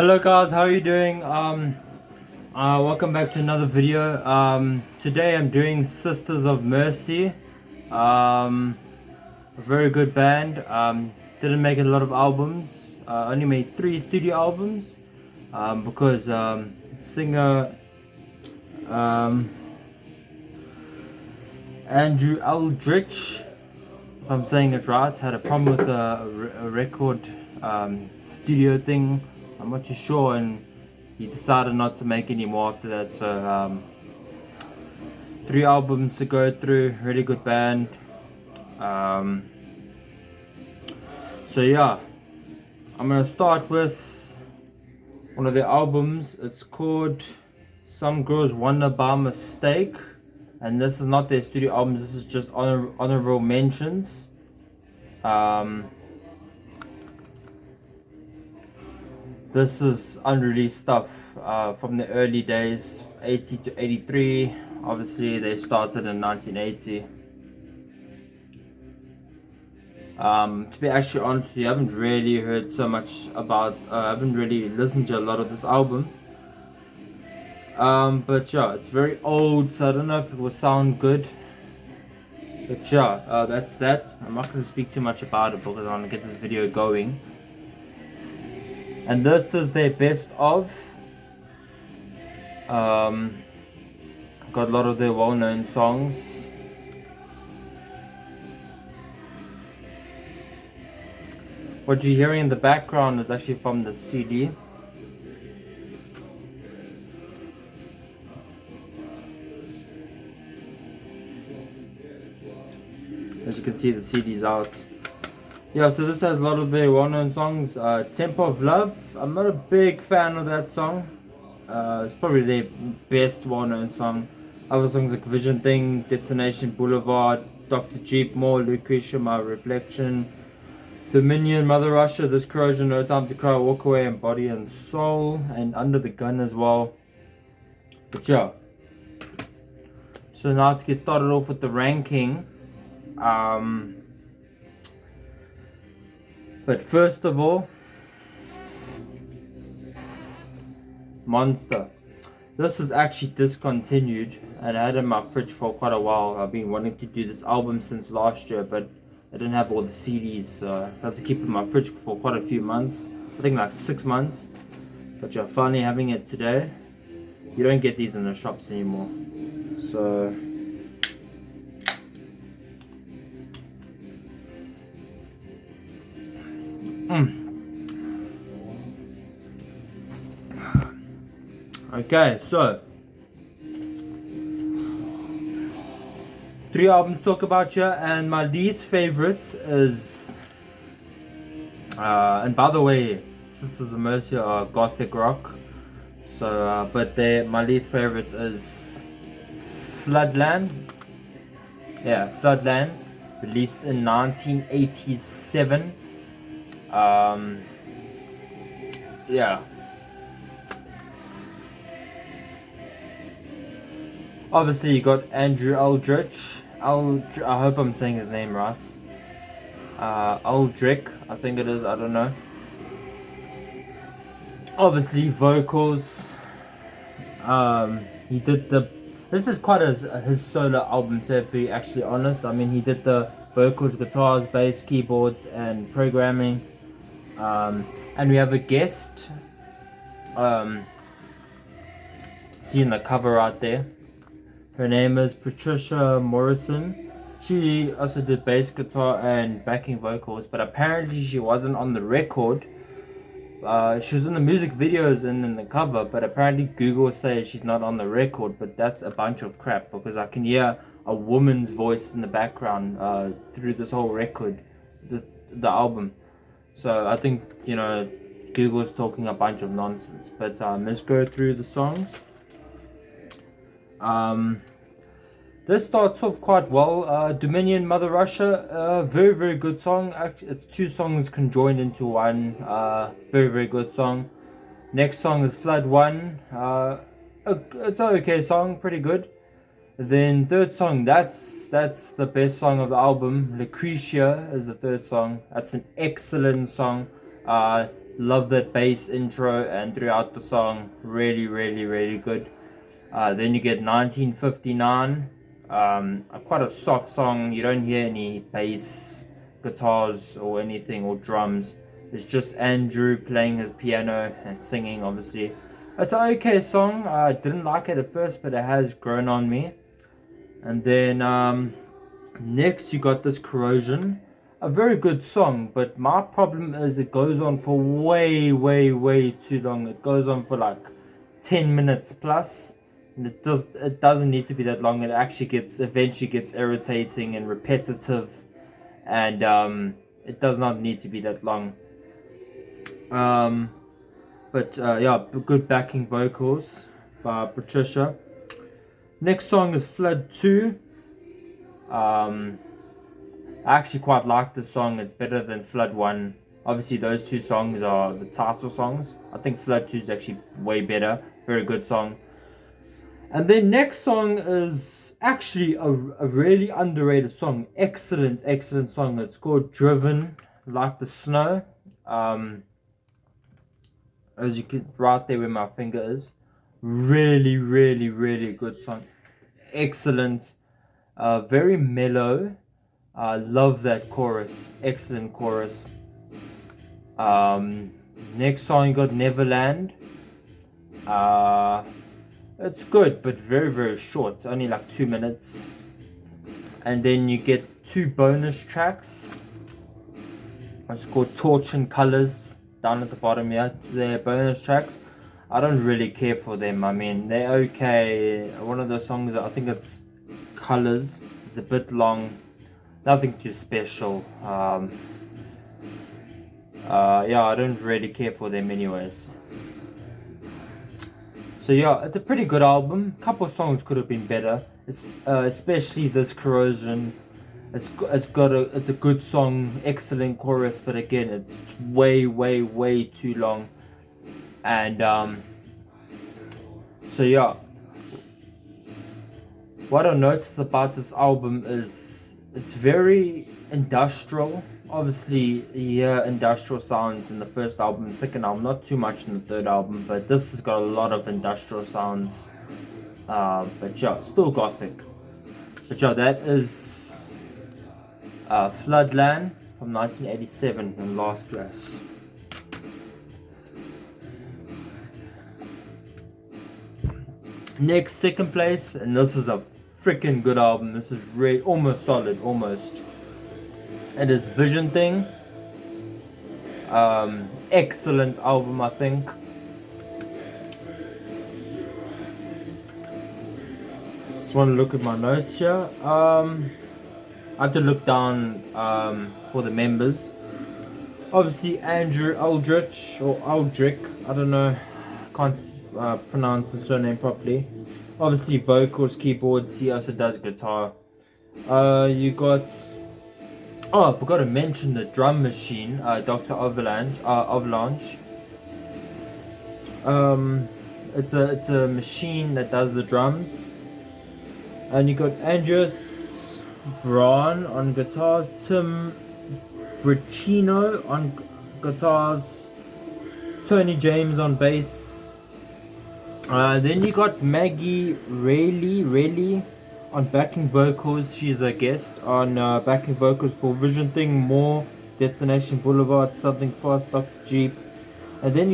Hello guys, how are you doing? Welcome back to another video. Today I'm doing Sisters of Mercy. A very good band. Didn't make a lot of albums. Only made 3 studio albums. Because singer Andrew Aldrich, if I'm saying it right, had a problem with a record studio thing. I'm not too sure, and he decided not to make any more after that. So 3 albums to go through, really good band. So yeah, I'm gonna start with one of their albums. It's called Some Girls Wonder by Mistake, and this is not their studio album. This is just honorable mentions. This is unreleased stuff from the early days, 80 to 83. Obviously, they started in 1980. To be actually honest with you, I haven't really heard so much about, I haven't really listened to a lot of this album. But yeah, it's very old, so I don't know if it will sound good. But yeah, that's that. I'm not going to speak too much about it because I want to get this video going. And this is their best of. Got a lot of their well-known songs. What you're hearing in the background is actually from the CD. As you can see, the CD's out. Yeah, so this has a lot of their well-known songs. Tempo of Love, I'm not a big fan of that song. It's probably their best well-known song. Other songs like Vision Thing, Detonation Boulevard, Dr. Jeep, More, Lucretia, My Reflection, Dominion, Mother Russia, This Corrosion, No Time to Cry, Walk Away, and Body and Soul, and Under the Gun as well. But yeah. So now to get started off with the ranking. But first of all, Monster. This is actually discontinued, and I had it in my fridge for quite a while. I've been wanting to do this album since last year, but I didn't have all the CDs, so I had to keep it in my fridge for quite a few months. I think like 6 months. But you're finally having it today. You don't get these in the shops anymore. So okay, so 3 albums to talk about here, and my least favorites is and by the way, Sisters of Mercy are gothic rock, so but my least favorites is Floodland. Yeah, Floodland, released in 1987. Yeah. Obviously, you got Andrew Aldrich. I hope I'm saying his name right. Aldrich, I think it is. I don't know. Obviously, vocals. He did the. This is quite his solo album, to be actually honest. I mean, he did the vocals, guitars, bass, keyboards, and programming. And we have a guest. See in the cover right there. Her name is Patricia Morrison. She also did bass guitar and backing vocals, but apparently she wasn't on the record. She was in the music videos and in the cover, but apparently Google says she's not on the record, but that's a bunch of crap because I can hear a woman's voice in the background through this whole record, the album. So I think, you know, Google's talking a bunch of nonsense. But let's go through the songs. This starts off quite well. Dominion, Mother Russia, very, very good song. Actually, it's 2 songs conjoined into one. Very, very good song. Next song is Flood 1. It's an okay song, pretty good. Then third song, that's the best song of the album. Lucretia is the third song. That's an excellent song. Love that bass intro and throughout the song. Really, really, really good. Then you get 1959. Quite a soft song. You don't hear any bass, guitars, or anything, or drums. It's just Andrew playing his piano and singing, obviously. It's an okay song. I didn't like it at first, but it has grown on me. And then next you got this Corrosion. A very good song, but my problem is it goes on for way, way, way too long. It goes on for like 10 minutes plus. And it doesn't need to be that long. It actually eventually gets irritating and repetitive, and it does not need to be that long. But yeah, good backing vocals by Patricia. Next song is Flood 2. I actually quite like this song. It's better than Flood 1. Obviously, those two songs are the title songs. I think Flood 2 is actually way better. Very good song. And then next song is actually a really underrated song. Excellent, excellent song. It's called Driven Like the Snow. As you can, right there where my finger is. Really, really, really good song. Excellent. Very mellow. Love that chorus. Excellent chorus. Next song you got Neverland. It's good, but very, very short. It's only like 2 minutes. And then you get 2 bonus tracks. It's called Torch and Colors. Down at the bottom here. They're bonus tracks. I don't really care for them. I mean, they're okay. One of the songs, I think it's Colors. It's a bit long. Nothing too special. Yeah, I don't really care for them anyways. So yeah, it's a pretty good album. A couple of songs could have been better, especially this Corrosion. It's a good song, excellent chorus, but again, it's way, way, way too long. And so yeah, what I noticed about this album is it's very industrial. Obviously, yeah, industrial sounds in the first album and second album, not too much in the third album, but this has got a lot of industrial sounds. But yeah, still gothic. But yeah, that is Floodland from 1987 in last place. Next, second place, and this is a freaking good album. This is really almost solid, almost. It is Vision Thing. Excellent album, I think. Just want to look at my notes here. I have to look down for the members. Obviously, Andrew Aldrich or Aldrich. I don't know. Can't pronounce his surname properly. Obviously, vocals, keyboards. He also does guitar. You got. Oh, I forgot to mention the drum machine, Dr. Avalanche. It's a machine that does the drums. And you got Andreas Braun on guitars, Tim Bricino on guitars, Tony James on bass. Then you got Maggie Rayleigh on backing vocals. She's a guest on backing vocals for Vision Thing, More, Detonation Boulevard, Something Fast, Dr. Jeep. And then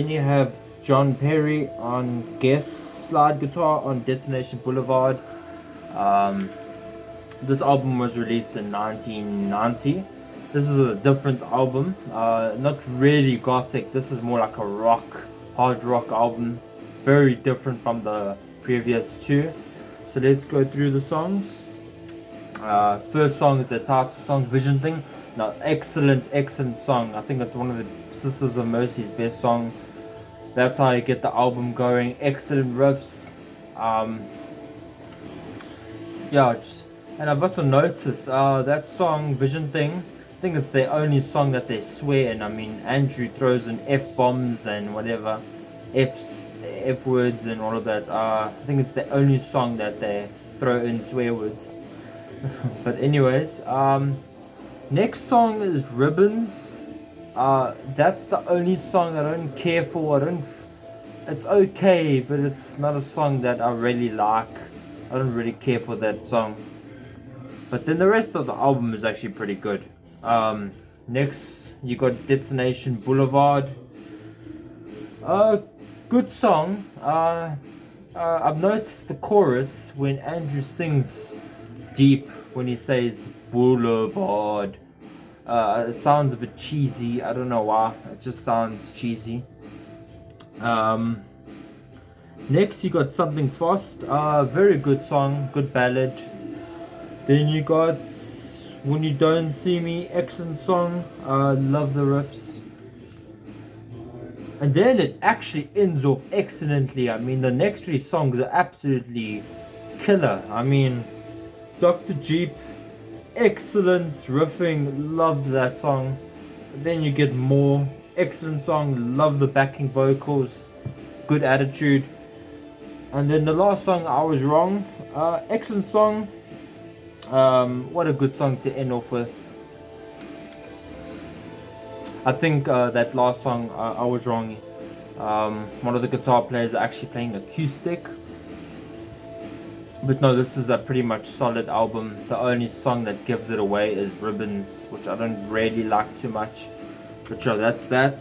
you have John Perry on guest slide guitar on Detonation Boulevard. This album was released in 1990. This is a different album, not really gothic. This is more like a hard rock album, very different from the previous two. So let's go through the songs. First song is the title song, Vision Thing. Now, excellent song. I think it's one of the Sisters of Mercy's best song. That's how you get the album going. Excellent riffs. And I've also noticed that song, Vision Thing, I think it's the only song that they swear in. I mean, Andrew throws in F-bombs and whatever, F words and all of that. I think it's the only song that they throw in swear words. But anyways, next song is Ribbons. That's the only song I don't care for. It's okay, but it's not a song that I really like. I don't really care for that song. But then the rest of the album is actually pretty good. Next, you got Destination Boulevard. Good song. I've noticed the chorus when Andrew sings deep when he says Boulevard. It sounds a bit cheesy. I don't know why. It just sounds cheesy. Next, you got Something Fast. Very good song, good ballad. Then you got When You Don't See Me, excellent song. Love the riffs. And then it actually ends off excellently. I mean, the next three songs are absolutely killer. I mean, Dr. Jeep, excellence, riffing, love that song. Then you get more, excellent song, love the backing vocals, good attitude. And then the last song, I Was Wrong, excellent song. What a good song to end off with. I think that last song, I Was Wrong, one of the guitar players are actually playing acoustic. But no, this is a pretty much solid album. The only song that gives it away is Ribbons, which I don't really like too much. But sure, that's that.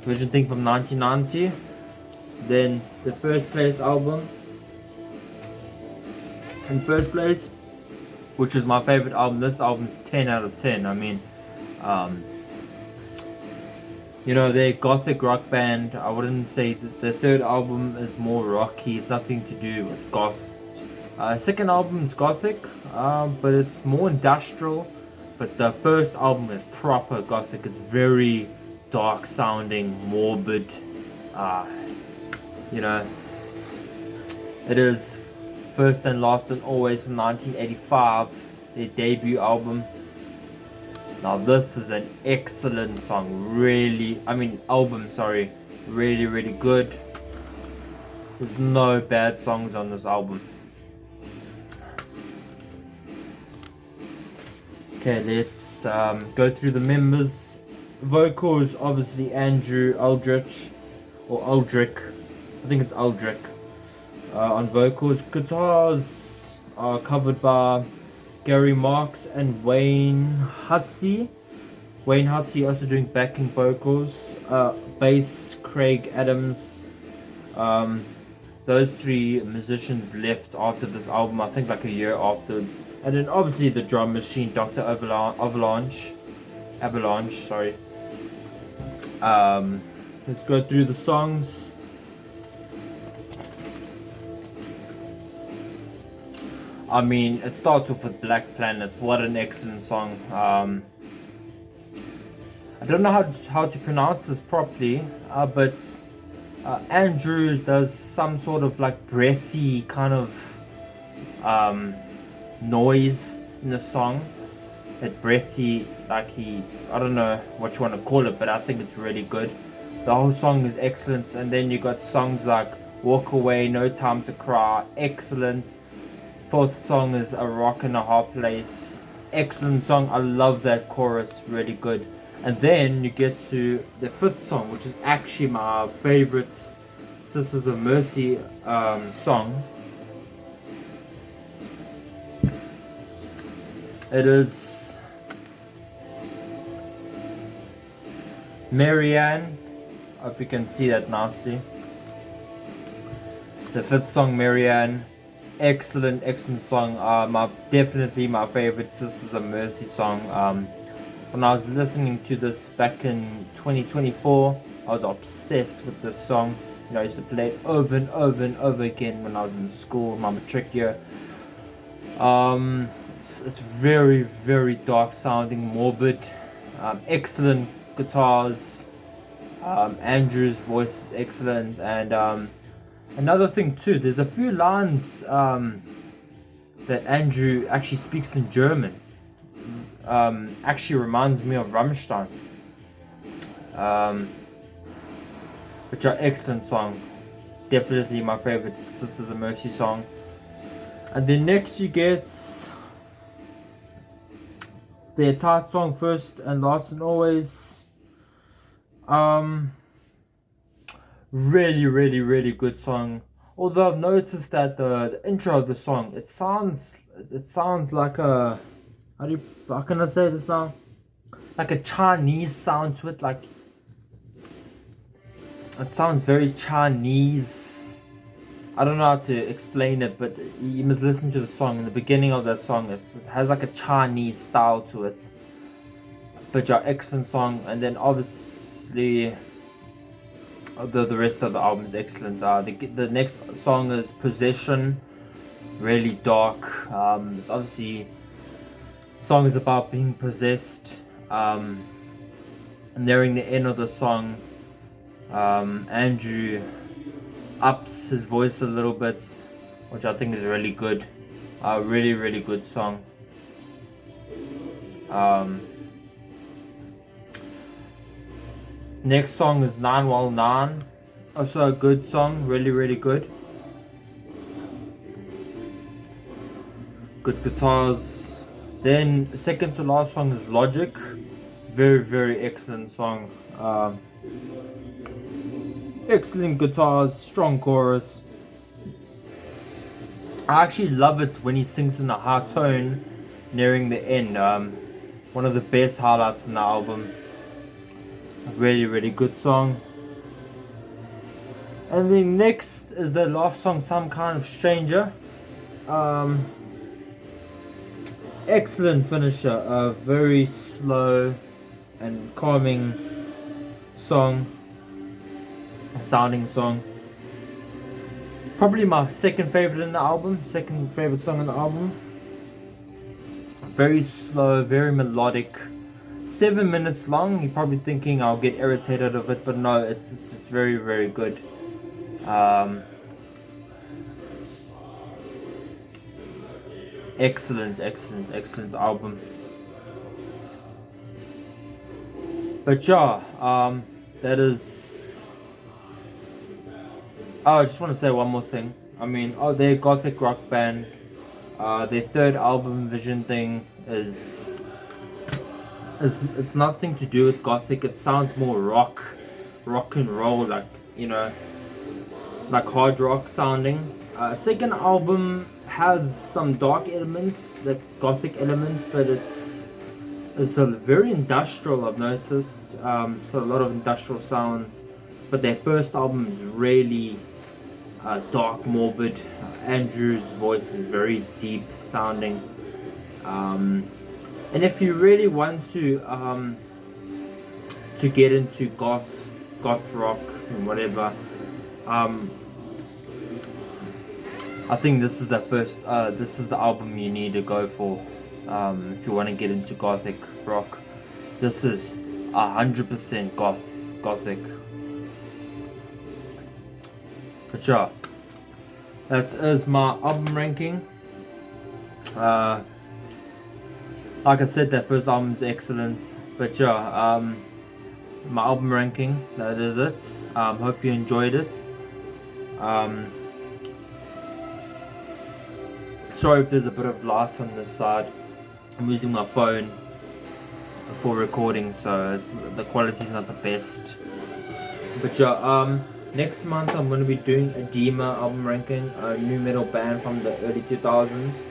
Vision Thing from 1990. Then the First Place album. In first place, which is my favorite album. This album's 10 out of 10. I mean, you know, they're gothic rock band. I wouldn't say that the third album is more rocky. It's nothing to do with goth. Second album is gothic, but it's more industrial. But the first album is proper gothic. It's very dark sounding, morbid. You know, it is First and Last and Always from 1985, their debut album. Now this is an excellent song, really really good. There's no bad songs on this album. Okay, let's go through the members. Vocals, obviously Andrew Aldrich, or Aldrich, I think it's Aldrich, on vocals. Guitars are covered by Gary Marks and Wayne Hussey. Wayne Hussey also doing backing vocals. Bass, Craig Adams. Those three musicians left after this album, I think like a year afterwards. And then obviously the drum machine, Dr. Avalanche, sorry. Let's go through the songs. I mean, it starts off with Black Planet. What an excellent song. I don't know how to pronounce this properly, but Andrew does some sort of like breathy kind of noise in the song. That breathy, like I don't know what you want to call it, but I think it's really good. The whole song is excellent. And then you got songs like Walk Away, No Time to Cry, excellent. Fourth song is A Rock and a Hard Place, excellent song. I love that chorus, really good. And then you get to the fifth song, which is actually my favorite Sisters of Mercy song. It is Marianne. I hope you can see that nicely. The fifth song, Marianne. Excellent song. Definitely my favorite Sisters of Mercy song. When I was listening to this back in 2024, I was obsessed with this song. You know, I used to play it over and over and over again when I was in school, my matric year. It's very, very dark sounding, morbid. Excellent guitars. Andrew's voice is excellent. And another thing too, there's a few lines that Andrew actually speaks in German. Actually reminds me of Rammstein. Which are excellent song. Definitely my favorite Sisters of Mercy song. And then next you get their title song First and Last and Always. Really good song. Although I've noticed that the intro of the song, it sounds like a, how can I say this now? Like a Chinese sound to it. Like it sounds very Chinese. I don't know how to explain it, but you must listen to the song. In the beginning of that song, it has like a Chinese style to it. But yeah, excellent song. And then obviously the rest of the album is excellent. The next song is Possession, really dark. It's obviously, song is about being possessed. Nearing the end of the song, Andrew ups his voice a little bit, which I think is really good. Really good song. Next song is 919, also a good song, really good. Good guitars. Then the second to last song is Logic, very excellent song. Excellent guitars, strong chorus. I actually love it when he sings in a high tone nearing the end. One of the best highlights in the album. Really good song. And then next is the last song, Some Kind of Stranger. Excellent finisher. A very slow and calming song, sounding song. Probably my second favorite in the album, second favorite song in the album. Very slow, very melodic. 7 minutes long. You're probably thinking I'll get irritated of it, but no, it's very good. Excellent album. But yeah, that is. Oh, I just want to say one more thing. I mean, they're a gothic rock band. Their third album, Vision thing, is nothing to do with gothic. It sounds more rock and roll, like, you know, like hard rock sounding. Second album has some dark elements, like gothic elements, but it's a very industrial. I've noticed. It's got a lot of industrial sounds. But their first album is really dark, morbid. Andrew's voice is very deep sounding. And if you really want to get into goth rock and whatever, I think this is the first. This is the album you need to go for if you want to get into gothic rock. This is 100% gothic. But yeah, that is my album ranking. Like I said, that first album is excellent. But yeah, my album ranking, that is it. Hope you enjoyed it. Sorry if there's a bit of light on this side. I'm using my phone for recording, so the quality is not the best. But yeah, next month I'm going to be doing a Dima album ranking, a new metal band from the early 2000s.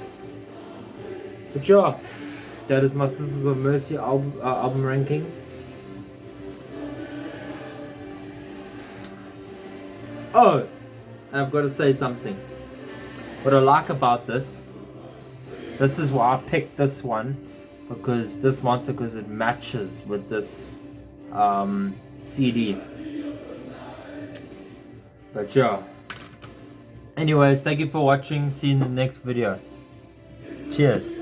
But yeah, that is my Sisters of Mercy album ranking. Oh, and I've got to say something. What I like about this is why I picked this one, because this monster, because it matches with this CD. But yeah, anyways, thank you for watching. See you in the next video. Cheers.